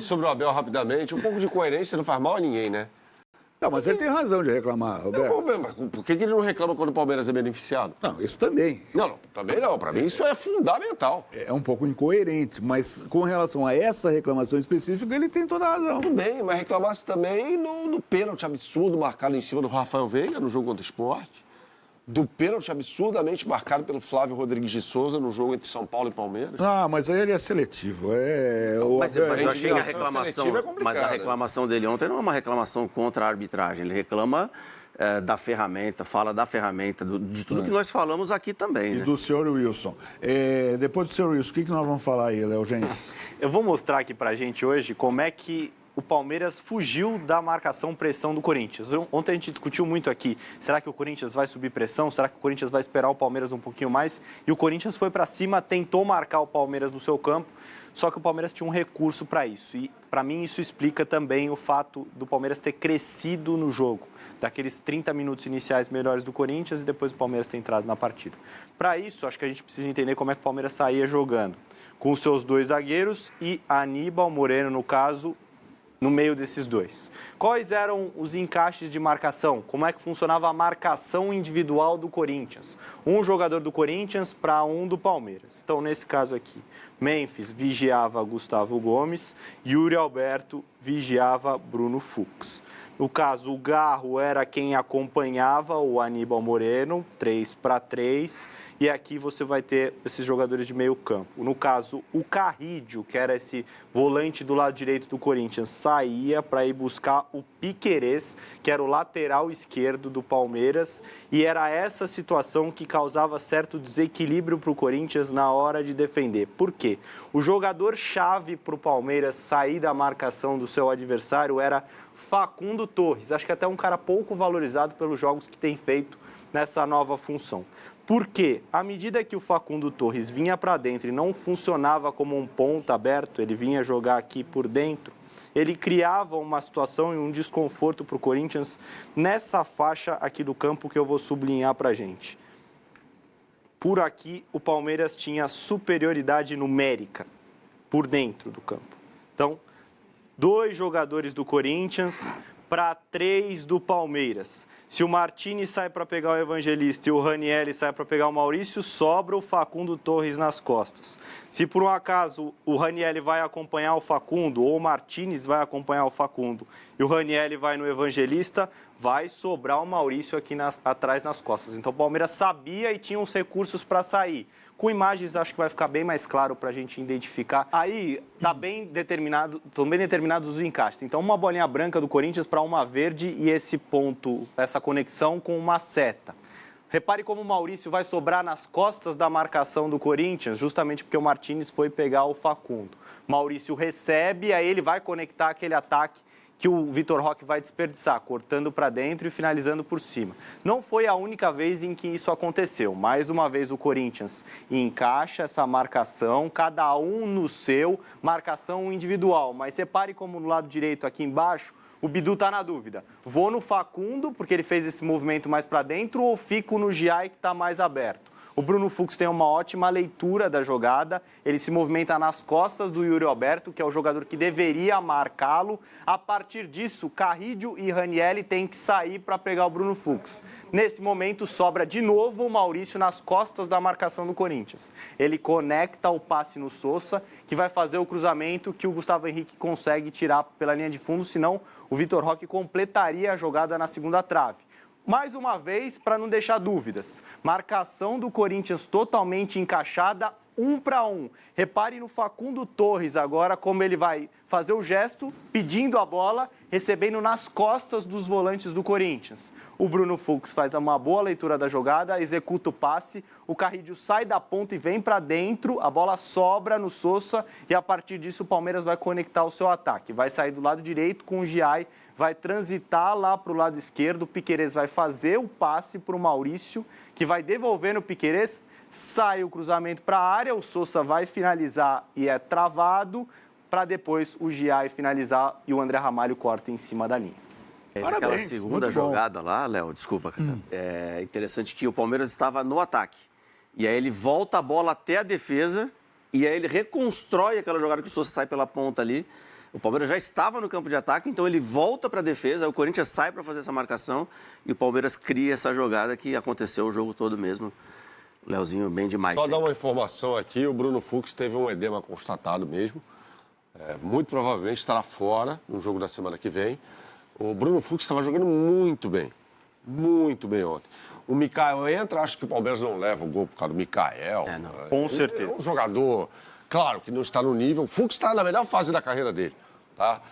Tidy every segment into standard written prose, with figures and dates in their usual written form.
Sobre o Abel rapidamente, um pouco de coerência não faz mal a ninguém, né? Não, mas ele tem razão de reclamar, Roberto. Mas por que ele não reclama quando o Palmeiras é beneficiado? Não, isso também. Não, também não. Para mim isso é fundamental. É um pouco incoerente, mas com relação a essa reclamação específica, ele tem toda a razão. Tudo bem, mas reclamasse também no pênalti absurdo marcado em cima do Rafael Veiga no jogo contra o Sport. Do pênalti absurdamente marcado pelo Flávio Rodrigues de Souza no jogo entre São Paulo e Palmeiras. Ah, mas aí ele é seletivo. Mas eu achei que a seletiva é complicada. mas a reclamação dele ontem não é uma reclamação contra a arbitragem. Ele reclama da ferramenta, fala da ferramenta, de tudo que nós falamos aqui também. E né? do senhor Wilson. Depois do senhor Wilson, o que nós vamos falar aí, Léo Gens? Eu vou mostrar aqui pra gente hoje como é que o Palmeiras fugiu da marcação-pressão do Corinthians. Ontem a gente discutiu muito aqui, será que o Corinthians vai subir pressão? Será que o Corinthians vai esperar o Palmeiras um pouquinho mais? E o Corinthians foi para cima, tentou marcar o Palmeiras no seu campo, só que o Palmeiras tinha um recurso para isso. E para mim isso explica também o fato do Palmeiras ter crescido no jogo. Daqueles 30 minutos iniciais melhores do Corinthians e depois o Palmeiras ter entrado na partida. Para isso, acho que a gente precisa entender como é que o Palmeiras saía jogando. Com os seus dois zagueiros e Aníbal Moreno, no caso, no meio desses dois. Quais eram os encaixes de marcação? Como é que funcionava a marcação individual do Corinthians? Um jogador do Corinthians para um do Palmeiras. Então, nesse caso aqui, Memphis vigiava Gustavo Gomes, Yuri Alberto vigiava Bruno Fux. No caso, o Garro era quem acompanhava o Aníbal Moreno, 3-3, e aqui você vai ter esses jogadores de meio campo. No caso, o Carrídio, que era esse volante do lado direito do Corinthians, saía para ir buscar o Piquerez, que era o lateral esquerdo do Palmeiras, e era essa situação que causava certo desequilíbrio para o Corinthians na hora de defender. Por quê? O jogador-chave para o Palmeiras sair da marcação do seu adversário era Facundo Torres, acho que até um cara pouco valorizado pelos jogos que tem feito nessa nova função. Por quê? À medida que o Facundo Torres vinha para dentro e não funcionava como um ponta aberto, ele vinha jogar aqui por dentro, ele criava uma situação e um desconforto para o Corinthians nessa faixa aqui do campo que eu vou sublinhar para a gente. Por aqui, o Palmeiras tinha superioridade numérica por dentro do campo. Então, 2 jogadores do Corinthians para 3 do Palmeiras. Se o Martini sai para pegar o Evangelista e o Ranieri sai para pegar o Maurício, sobra o Facundo Torres nas costas. Se por um acaso o Ranieri vai acompanhar o Facundo ou o Martins vai acompanhar o Facundo e o Ranieri vai no Evangelista, vai sobrar o Maurício aqui atrás nas costas. Então o Palmeiras sabia e tinha os recursos para sair. Com imagens acho que vai ficar bem mais claro para a gente identificar. Aí estão bem determinados os encaixes. Então uma bolinha branca do Corinthians para uma verde e esse ponto, essa conexão com uma seta. Repare como o Maurício vai sobrar nas costas da marcação do Corinthians, justamente porque o Martins foi pegar o Facundo. Maurício recebe, aí ele vai conectar aquele ataque que o Vitor Roque vai desperdiçar, cortando para dentro e finalizando por cima. Não foi a única vez em que isso aconteceu. Mais uma vez o Corinthians encaixa essa marcação, cada um no seu, marcação individual. Mas repare como no lado direito aqui embaixo, o Bidu está na dúvida. Vou no Facundo, porque ele fez esse movimento mais para dentro, ou fico no Giai, que está mais aberto? O Bruno Fux tem uma ótima leitura da jogada, ele se movimenta nas costas do Yuri Alberto, que é o jogador que deveria marcá-lo. A partir disso, Carrídio e Ranieri têm que sair para pegar o Bruno Fux. Nesse momento, sobra de novo o Maurício nas costas da marcação do Corinthians. Ele conecta o passe no Sousa, que vai fazer o cruzamento que o Gustavo Henrique consegue tirar pela linha de fundo, senão o Vitor Roque completaria a jogada na segunda trave. Mais uma vez, para não deixar dúvidas, marcação do Corinthians totalmente encaixada, 1 para 1. Repare no Facundo Torres agora como ele vai fazer o gesto, pedindo a bola, recebendo nas costas dos volantes do Corinthians. O Bruno Fux faz uma boa leitura da jogada, executa o passe, o Carrídio sai da ponta e vem para dentro, a bola sobra no Sousa e a partir disso o Palmeiras vai conectar o seu ataque. Vai sair do lado direito com o Giai, vai transitar lá para o lado esquerdo, o Piquerez vai fazer o passe para o Maurício, que vai devolver no Piquerez, sai o cruzamento para a área, o Sousa vai finalizar e é travado, para depois o Giai finalizar e o André Ramalho corta em cima da linha. Aquela segunda jogada lá, Léo, desculpa, é interessante que o Palmeiras estava no ataque. E aí ele volta a bola até a defesa e aí ele reconstrói aquela jogada que o Sousa sai pela ponta ali. O Palmeiras já estava no campo de ataque, então ele volta para a defesa, aí o Corinthians sai para fazer essa marcação e o Palmeiras cria essa jogada que aconteceu o jogo todo mesmo. O Leozinho bem demais. Só dar uma informação aqui, o Bruno Fux teve um edema constatado mesmo. Muito provavelmente estará fora no jogo da semana que vem. O Bruno Fux estava jogando muito bem ontem. O Mikael entra, acho que o Palmeiras não leva o gol por causa do Mikael. Com certeza. É um jogador, claro, que não está no nível. O Fux está na melhor fase da carreira dele, tá?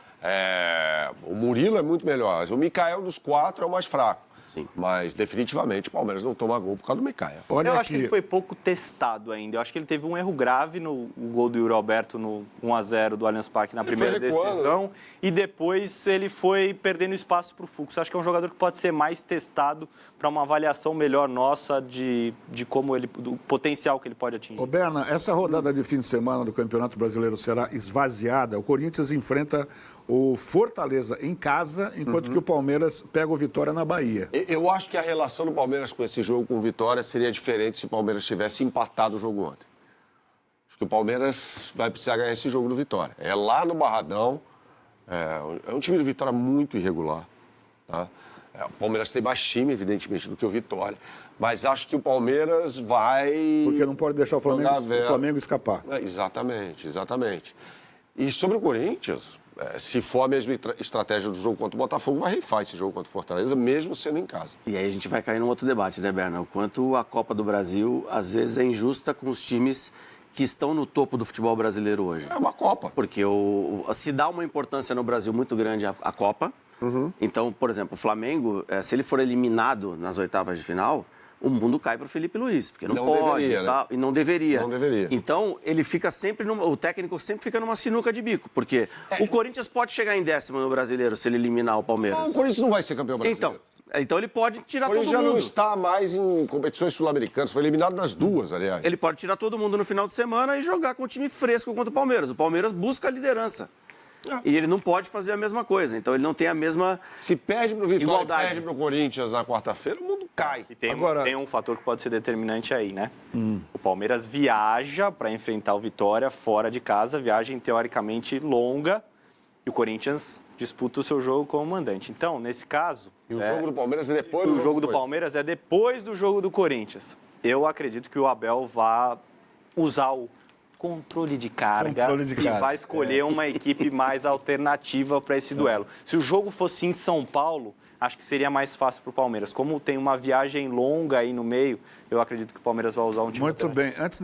O Murilo é muito melhor, mas o Mikael dos 4 é o mais fraco. Sim. Mas, definitivamente, o Palmeiras não toma gol por causa do Mikael. Olha Eu aqui. acho que ele foi pouco testado ainda. Eu acho que ele teve um erro grave no gol do Yuri Alberto no 1-0 do Allianz Parque na primeira decisão. E depois ele foi perdendo espaço para o Fux. Acho que é um jogador que pode ser mais testado para uma avaliação melhor nossa de como ele, do potencial que ele pode atingir. Ô, Berna, essa rodada de fim de semana do Campeonato Brasileiro será esvaziada. O Corinthians enfrenta o Fortaleza em casa, enquanto que o Palmeiras pega o Vitória na Bahia. Eu acho que a relação do Palmeiras com esse jogo, com o Vitória, seria diferente se o Palmeiras tivesse empatado o jogo ontem. Acho que o Palmeiras vai precisar ganhar esse jogo do Vitória. É lá no Barradão. É um time do Vitória muito irregular. Tá? O Palmeiras tem mais time, evidentemente, do que o Vitória. Mas acho que o Palmeiras vai... Porque não pode deixar o Flamengo escapar. Exatamente. E sobre o Corinthians... se for a mesma estratégia do jogo contra o Botafogo, vai reifar esse jogo contra o Fortaleza, mesmo sendo em casa. E aí a gente vai cair num outro debate, né, Berna? O quanto a Copa do Brasil, às vezes, é injusta com os times que estão no topo do futebol brasileiro hoje. É uma Copa. Porque se dá uma importância no Brasil muito grande à Copa. Então, por exemplo, o Flamengo, se ele for eliminado nas oitavas de final... o mundo cai para o Felipe Luiz, porque não pode deveria, e, tal, né? e não deveria. Não deveria. Então, ele fica sempre, o técnico sempre fica numa sinuca de bico, porque o Corinthians pode chegar em 10º no Brasileiro se ele eliminar o Palmeiras. Não, o Corinthians não vai ser campeão brasileiro. Então ele pode tirar O todo Corinthians já mundo. não está mais em competições sul-americanas, foi eliminado nas duas, aliás. Ele pode tirar todo mundo no final de semana e jogar com um time fresco contra o Palmeiras. O Palmeiras busca a liderança. E ele não pode fazer a mesma coisa, então ele não tem a mesma Se perde para o Vitória igualdade. e perde para o Corinthians na quarta-feira, o mundo cai. E tem, Agora- tem um fator que pode ser determinante aí, né? O Palmeiras viaja para enfrentar o Vitória fora de casa, viagem teoricamente longa, e o Corinthians disputa o seu jogo como mandante. Então, nesse caso... E o jogo do Palmeiras é depois O jogo do Palmeiras é depois do jogo do Corinthians. Eu acredito que o Abel vai usar o controle de carga e vai escolher uma equipe mais alternativa para esse duelo. Se o jogo fosse em São Paulo, acho que seria mais fácil para o Palmeiras. Como tem uma viagem longa aí no meio, eu acredito que o Palmeiras vai usar um time Muito alternativo. bem. Antes de